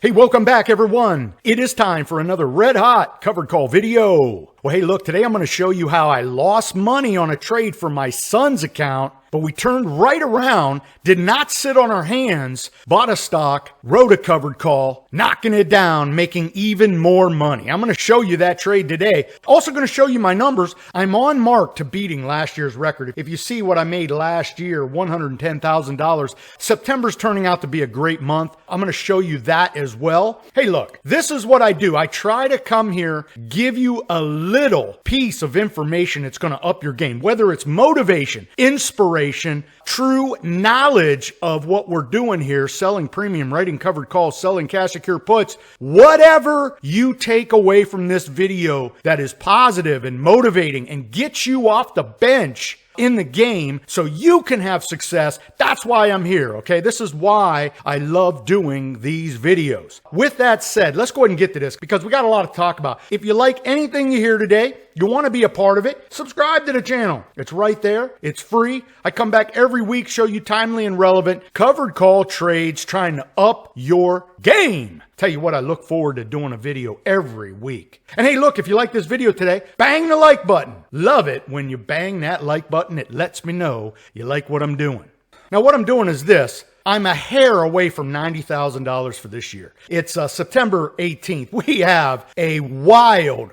Hey, welcome back everyone. It is time for another red hot covered call video. Well, hey, look, today I'm going to show you how I lost money on a trade from my son's account, but we turned right around, did not sit on our hands, bought a stock, wrote a covered call, knocking it down, making even more money. I'm going to show you that trade today. Also going to show you my numbers. I'm on mark to beating last year's record. If you see what I made last year, $110,000, September's turning out to be a great month. I'm going to show you that as well. Hey, look, this is what I do. I try to come here, give you a little piece of information that's going to up your game, whether it's motivation, inspiration, true knowledge of what we're doing here, selling premium, writing covered calls, selling cash secure puts, whatever you take away from this video that is positive and motivating and gets you off the bench in the game so you can have success. That's why I'm here, okay? This is why I love doing these videos. With that said, let's go ahead and get to this because we got a lot to talk about. If you like anything you hear today, you want to be a part of it, subscribe to the channel. It's right there. It's free. I come back every week, show you timely and relevant covered call trades, trying to up your game. Tell you what, I look forward to doing a video every week. And hey, look, if you like this video today, bang the like button. Love it when you bang that like button. It lets me know you like what I'm doing. Now, what I'm doing is this. I'm a hair away from $90,000 for this year. It's September 18th. We have a wild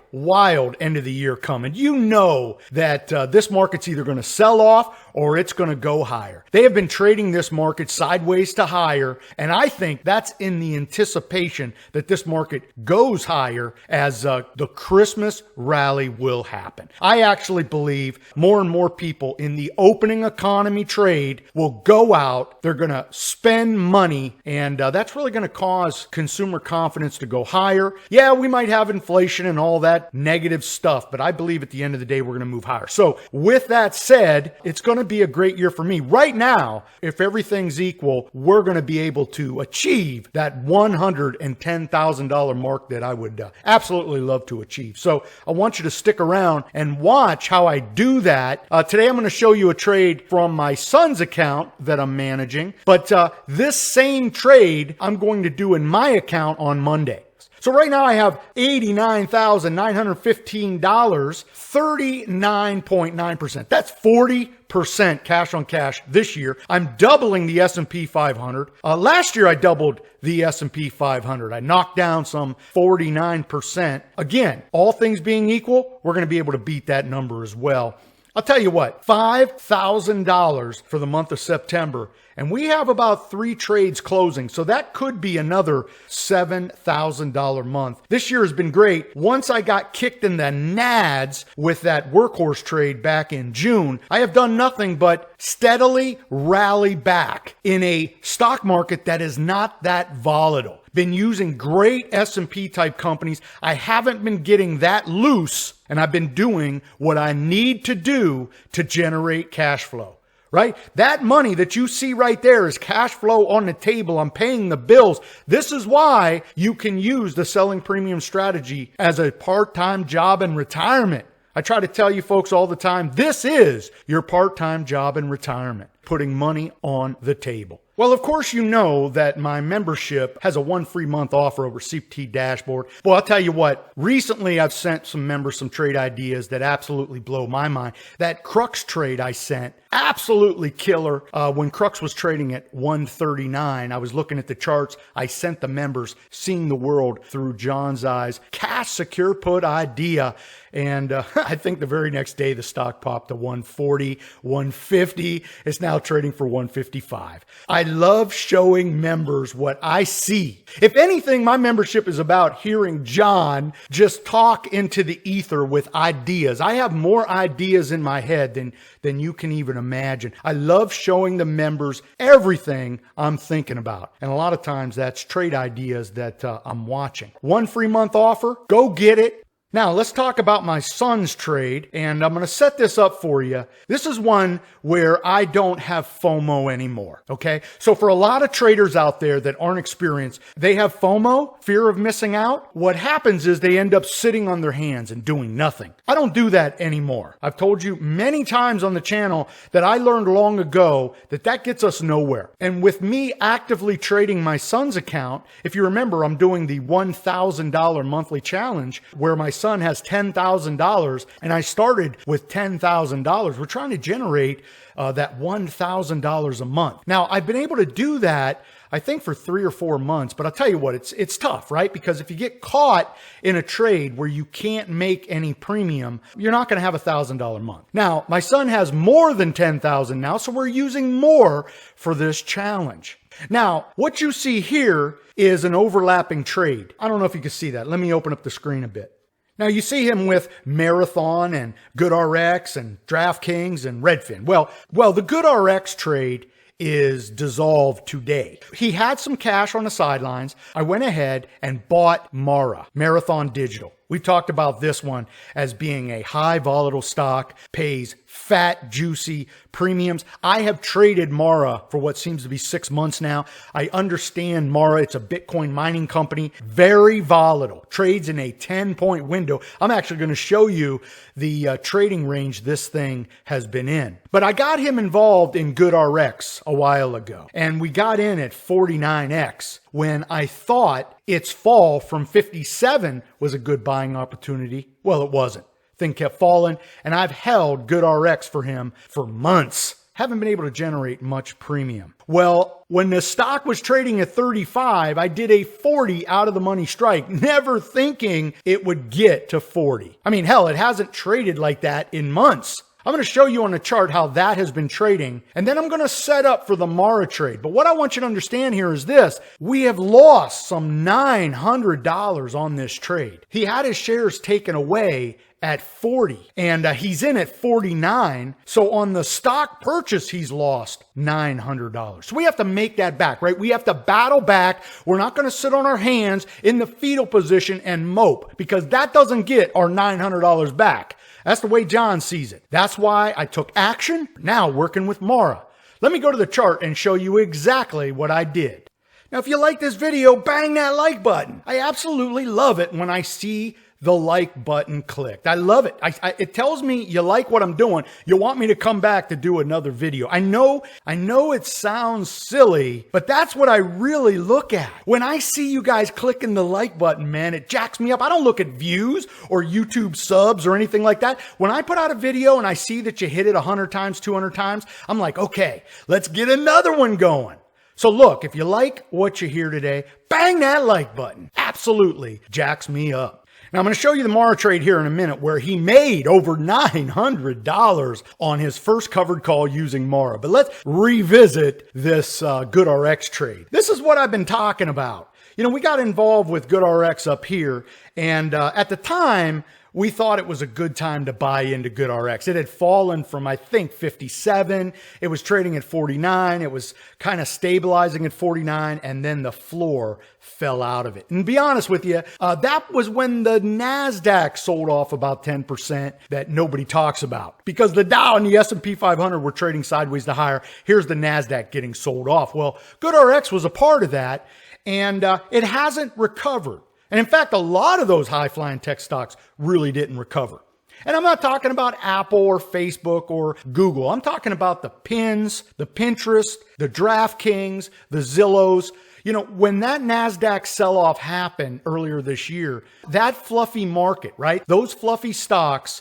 end of the year coming. You know that this market's either going to sell off or it's going to go higher. They have been trading this market sideways to higher, and I think that's in the anticipation that this market goes higher as the Christmas rally will happen. I actually believe more and more people in the opening economy trade will go out. They're going to spend money, and that's really going to cause consumer confidence to go higher. Yeah, we might have inflation and all that negative stuff, but I believe at the end of the day, we're going to move higher. So with that said, it's going to be a great year for me. Right now, if everything's equal, we're going to be able to achieve that $110,000 mark that I would absolutely love to achieve. So I want you to stick around and watch how I do that. Today, I'm going to show you a trade from my son's account that I'm managing, but this same trade I'm going to do in my account on Monday. So right now I have $89,915, 39.9%. That's 40% cash on cash this year. I'm doubling the S&P 500. Last year I doubled the S&P 500. I knocked down some 49%. Again, all things being equal, we're going to be able to beat that number as well. I'll tell you what, $5,000 for the month of September, and we have about 3 trades closing, so that could be another $7,000 month. This year has been great. Once I got kicked in the nads with that workhorse trade back in June, I have done nothing but steadily rally back in a stock market that is not that volatile. Been using great S&P type companies. I haven't been getting that loose, and I've been doing what I need to do to generate cash flow, right? That money that you see right there is cash flow on the table. I'm paying the bills. This is why you can use the selling premium strategy as a part-time job in retirement. I try to tell you folks all the time, this is your part-time job in retirement, putting money on the table. Well, of course, you know that my membership has a 1 free month offer over CPT Dashboard. Well, I'll tell you what, recently I've sent some members some trade ideas that absolutely blow my mind. That Crux trade I sent, absolutely killer. When Crux was trading at 139, I was looking at the charts. I sent the members seeing the world through John's eyes. Cash secure put idea. And I think the very next day, the stock popped to 140, 150. It's now trading for 155. I love showing members what I see. If anything, my membership is about hearing John just talk into the ether with ideas. I have more ideas in my head than you can even imagine. I love showing the members everything I'm thinking about. And a lot of times that's trade ideas that I'm watching. 1 free month offer. Go get it. Now, let's talk about my son's trade, and I'm going to set this up for you. This is one where I don't have FOMO anymore, okay? So for a lot of traders out there that aren't experienced, they have FOMO, fear of missing out. What happens is they end up sitting on their hands and doing nothing. I don't do that anymore. I've told you many times on the channel that I learned long ago that that gets us nowhere. And with me actively trading my son's account, if you remember, I'm doing the $1,000 monthly challenge where my son has $10,000 and I started with $10,000. We're trying to generate that $1,000 a month. Now, I've been able to do that, I think, for 3 or 4 months, but I'll tell you what, it's tough, right? Because if you get caught in a trade where you can't make any premium, you're not going to have $1,000 a month. Now, my son has more than 10,000 now, so we're using more for this challenge. Now, what you see here is an overlapping trade. I don't know if you can see that. Let me open up the screen a bit. Now, you see him with Marathon and GoodRx and DraftKings and Redfin. Well, the GoodRx trade is dissolved today. He had some cash on the sidelines. I went ahead and bought Marathon Digital. We've talked about this one as being a high volatile stock, pays fat, juicy premiums. I have traded Mara for what seems to be 6 months now. I understand Mara. It's a Bitcoin mining company, very volatile, trades in a 10-point window. I'm actually going to show you the trading range this thing has been in. But I got him involved in GoodRx a while ago, and we got in at 49x when I thought its fall from 57 was a good buying opportunity. Well, it wasn't. Thing kept falling, and I've held GoodRx for him for months. Haven't been able to generate much premium. Well, when the stock was trading at 35, I did a 40 out of the money strike, never thinking it would get to 40. I mean, hell, it hasn't traded like that in months. I'm going to show you on the chart how that has been trading, and then I'm going to set up for the Mara trade. But what I want you to understand here is this. We have lost some $900 on this trade. He had his shares taken away at 40, and he's in at 49. So on the stock purchase, he's lost $900. So we have to make that back, right? We have to battle back. We're not going to sit on our hands in the fetal position and mope, because that doesn't get our $900 back. That's the way John sees it. That's why I took action, now working with Mara. Let me go to the chart and show you exactly what I did. Now, if you like this video, bang that like button. I absolutely love it when I see the like button clicked. I love it. It tells me you like what I'm doing. You want me to come back to do another video. I know it sounds silly, but that's what I really look at. When I see you guys clicking the like button, man, it jacks me up. I don't look at views or YouTube subs or anything like that. When I put out a video and I see that you hit it 100 times, 200 times, I'm like, okay, let's get another one going. So look, if you like what you hear today, bang that like button. Absolutely jacks me up. Now, I'm going to show you the Mara trade here in a minute where he made over $900 on his first covered call using Mara. But let's revisit this GoodRx trade. This is what I've been talking about. You know, we got involved with GoodRx up here, and at the time, we thought it was a good time to buy into GoodRx. It had fallen from, I think, 57. It was trading at 49. It was kind of stabilizing at 49, and then the floor fell out of it. And to be honest with you, that was when the NASDAQ sold off about 10% that nobody talks about. Because the Dow and the S&P 500 were trading sideways to higher. Here's the NASDAQ getting sold off. Well, GoodRx was a part of that, and it hasn't recovered. And in fact, a lot of those high-flying tech stocks really didn't recover. And I'm not talking about Apple or Facebook or Google. I'm talking about the Pins, the Pinterest, the DraftKings, the Zillows. You know, when that NASDAQ sell-off happened earlier this year, that fluffy market, right? Those fluffy stocks,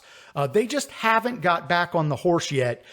they just haven't got back on the horse yet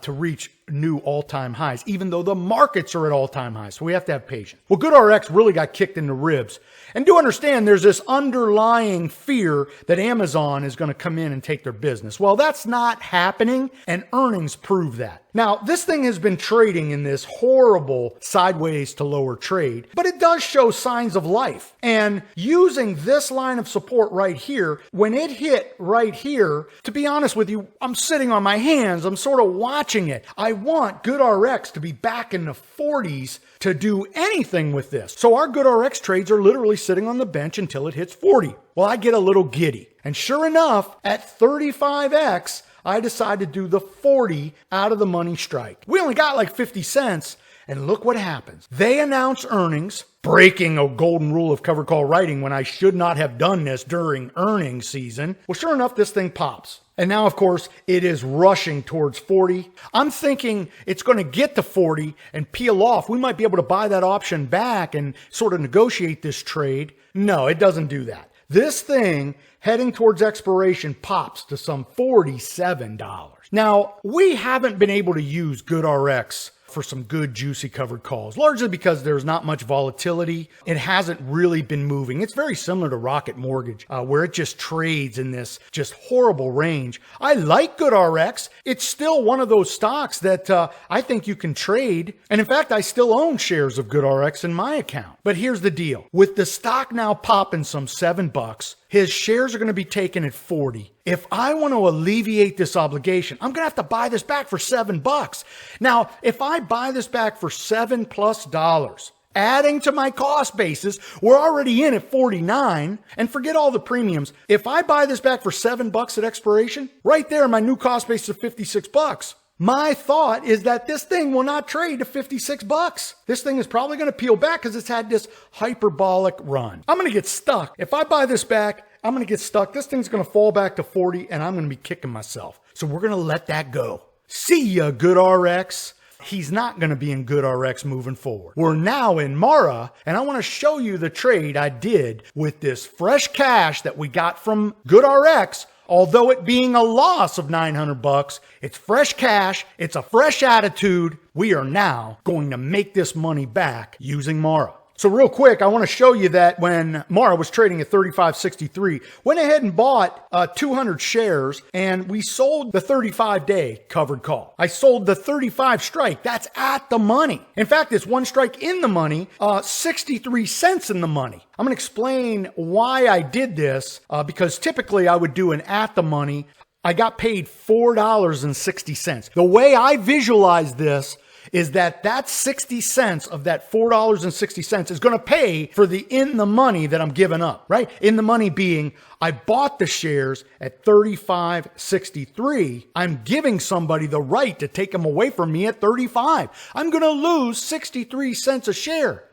to reach new all-time highs, even though the markets are at all-time highs. So we have to have patience. Well, GoodRx really got kicked in the ribs. And do understand there's this underlying fear that Amazon is going to come in and take their business. Well, that's not happening, and earnings prove that. Now, this thing has been trading in this horrible sideways to lower trade, but it does show signs of life. And using this line of support right here, when it hit right here, to be honest with you, I'm sitting on my hands. I'm sort of watching it. I want GoodRx to be back in the 40s to do anything with this. So our GoodRx trades are literally sitting on the bench until it hits 40. Well, I get a little giddy. And sure enough, at 35X, I decide to do the 40 out of the money strike. We only got like 50 cents. And look what happens. They announce earnings, breaking a golden rule of covered call writing when I should not have done this during earnings season. Well, sure enough, this thing pops. And now, of course, it is rushing towards 40. I'm thinking it's going to get to 40 and peel off. We might be able to buy that option back and sort of negotiate this trade. No, it doesn't do that. This thing heading towards expiration pops to some $47. Now, we haven't been able to use GoodRx for some good juicy covered calls, largely because there's not much volatility. It hasn't really been moving. It's very similar to Rocket Mortgage, where it just trades in this just horrible range. I like GoodRx. It's still one of those stocks that I think you can trade. And in fact, I still own shares of GoodRx in my account. But here's the deal. With the stock now popping some $7, his shares are going to be taken at 40. If I want to alleviate this obligation, I'm going to have to buy this back for $7. Now, if I buy this back for $7+, adding to my cost basis, we're already in at 49, and forget all the premiums. If I buy this back for $7 at expiration, right there, my new cost basis of $56. My thought is that this thing will not trade to $56. This thing is probably going to peel back because it's had this hyperbolic run. I'm going to get stuck. If I buy this back, I'm going to get stuck. This thing's going to fall back to 40 and I'm going to be kicking myself. So we're going to let that go. See ya, GoodRx. He's not going to be in GoodRx moving forward. We're now in Mara, and I want to show you the trade I did with this fresh cash that we got from GoodRx. Although it being a loss of $900, it's fresh cash, it's a fresh attitude. We are now going to make this money back using Mara. So real quick, I want to show you that when Mara was trading at $35.63, went ahead and bought 200 shares and we sold the 35-day covered call. I sold the 35 strike. That's at the money. In fact, it's one strike in the money, 63 cents in the money. I'm going to explain why I did this because typically I would do an at the money. I got paid $4.60. The way I visualize this is that 60 cents of that $4.60 is going to pay for the in the money that I'm giving up, right? In the money being I bought the shares at $35.63. I'm giving somebody the right to take them away from me at $35. I'm going to lose 63 cents a share,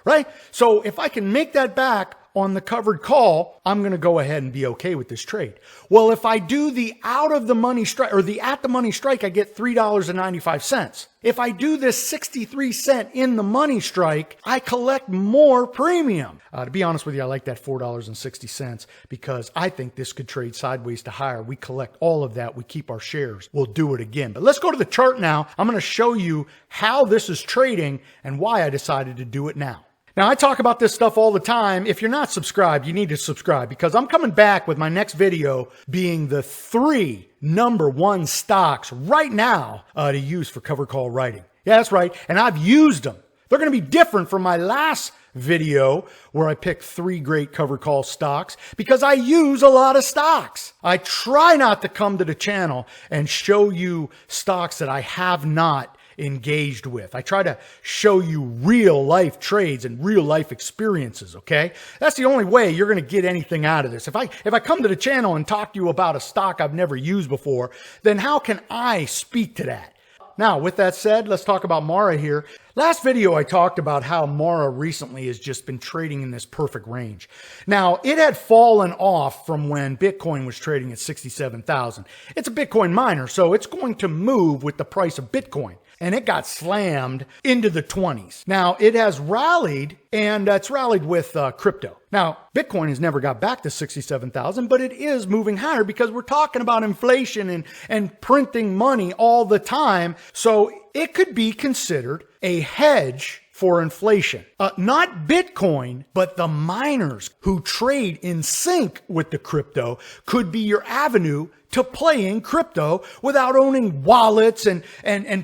right? So if I can make that back on the covered call, I'm going to go ahead and be okay with this trade. Well, if I do the out of the money strike or the at the money strike, I get $3.95. If I do this 63 cent in the money strike, I collect more premium. To be honest with you, I like that $4.60 because I think this could trade sideways to higher. We collect all of that. We keep our shares. We'll do it again. But let's go to the chart now. I'm going to show you how this is trading and why I decided to do it now. Now, I talk about this stuff all the time. If you're not subscribed, you need to subscribe because I'm coming back with my next video being the 3 number 1 stocks right now to use for covered call writing. Yeah, that's right. And I've used them. They're going to be different from my last video where I picked 3 great covered call stocks because I use a lot of stocks. I try not to come to the channel and show you stocks that I have not engaged with. I try to show you real life trades and real life experiences, okay? That's the only way you're going to get anything out of this. If I come to the channel and talk to you about a stock I've never used before, then how can I speak to that? Now, with that said, let's talk about Mara here. Last video, I talked about how Mara recently has just been trading in this perfect range. Now, it had fallen off from when Bitcoin was trading at 67,000. It's a Bitcoin miner, so it's going to move with the price of Bitcoin. And it got slammed into the 20s. Now, it has rallied, and it's rallied with crypto. Now, Bitcoin has never got back to 67,000, but it is moving higher because we're talking about inflation and printing money all the time. So it could be considered a hedge for inflation. Not Bitcoin, but the miners who trade in sync with the crypto could be your avenue to playing crypto without owning wallets and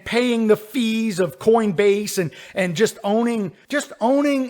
paying the fees of Coinbase and just owning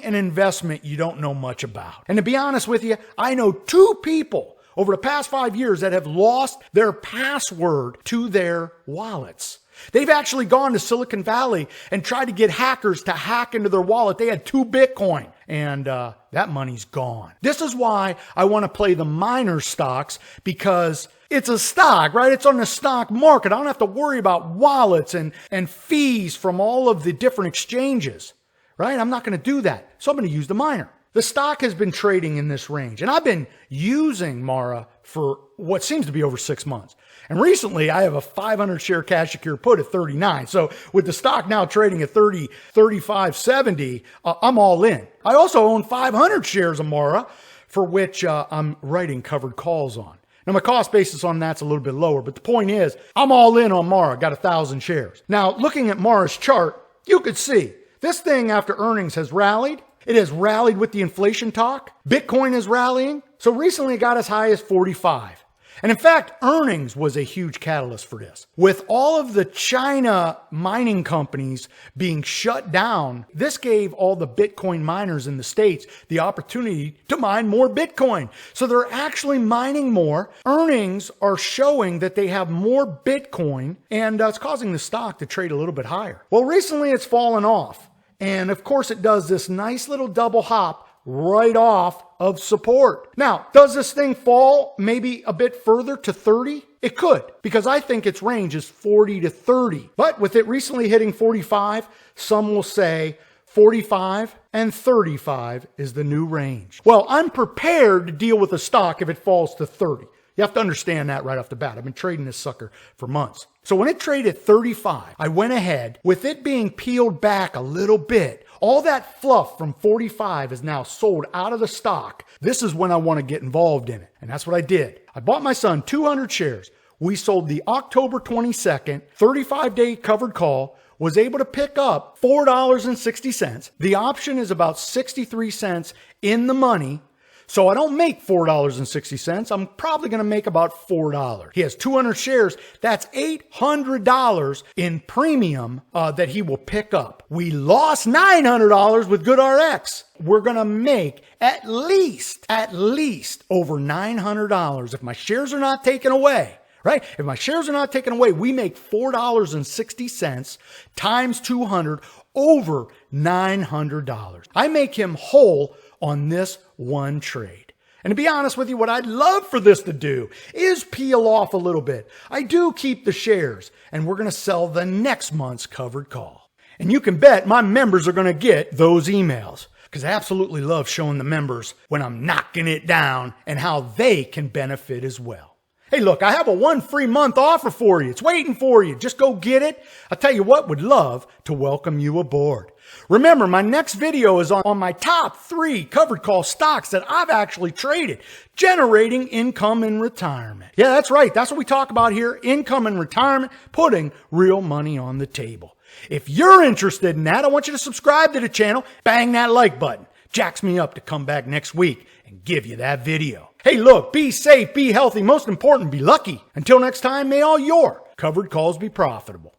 an investment you don't know much about. And to be honest with you, I know 2 people over the past 5 years that have lost their password to their wallets. They've actually gone to Silicon Valley and tried to get hackers to hack into their wallet. They had 2 Bitcoin and that money's gone. This is why I want to play the miner stocks, because it's a stock, right? It's on the stock market. I don't have to worry about wallets and fees from all of the different exchanges, right? I'm not going to do that. So I'm going to use the miner. The stock has been trading in this range, and I've been using Mara for what seems to be over 6 months. And recently, I have a 500 share cash secure put at 39. So with the stock now trading at 30, 35, 70, I'm all in. I also own 500 shares of Mara, for which I'm writing covered calls on. Now, my cost basis on that's a little bit lower, but the point is, I'm all in on Mara, got 1,000 shares. Now, looking at Mara's chart, you could see this thing after earnings has rallied. It has rallied with the inflation talk. Bitcoin is rallying. So recently it got as high as 45. And in fact, earnings was a huge catalyst for this. With all of the China mining companies being shut down, this gave all the Bitcoin miners in the States the opportunity to mine more Bitcoin. So they're actually mining more. Earnings are showing that they have more Bitcoin, and it's causing the stock to trade a little bit higher. Well, recently it's fallen off. And of course it does this nice little double hop right off of support. Now, does this thing fall maybe a bit further to 30? It could, because I think its range is 40 to 30. But with it recently hitting 45, some will say 45 and 35 is the new range. Well, I'm prepared to deal with a stock if it falls to 30. You have to understand that right off the bat. I've been trading this sucker for months. So when it traded 35, I went ahead. With it being peeled back a little bit, all that fluff from 45 is now sold out of the stock. This is when I want to get involved in it. And that's what I did. I bought my son 200 shares. We sold the October 22nd, 35-day covered call, was able to pick up $4.60. The option is about 63 cents in the money. So I don't make $4.60. I'm probably going to make about $4. He has 200 shares. That's $800 in premium that he will pick up. We lost $900 with GoodRx. We're going to make at least over $900 if my shares are not taken away. Right? If my shares are not taken away, we make $4.60 times 200 over $900. I make him whole on this one trade. And to be honest with you, what I'd love for this to do is peel off a little bit. I do keep the shares, and we're going to sell the next month's covered call. And you can bet my members are going to get those emails, because I absolutely love showing the members when I'm knocking it down and how they can benefit as well. Hey, look, I have a 1 free month offer for you. It's waiting for you. Just go get it. I'll tell you what, would love to welcome you aboard. Remember, my next video is on my top 3 covered call stocks that I've actually traded, generating income in retirement. Yeah, that's right. That's what we talk about here. Income in retirement, putting real money on the table. If you're interested in that, I want you to subscribe to the channel. Bang that like button. Jacks me up to come back next week and give you that video. Hey, look, be safe, be healthy. Most important, be lucky. Until next time, may all your covered calls be profitable.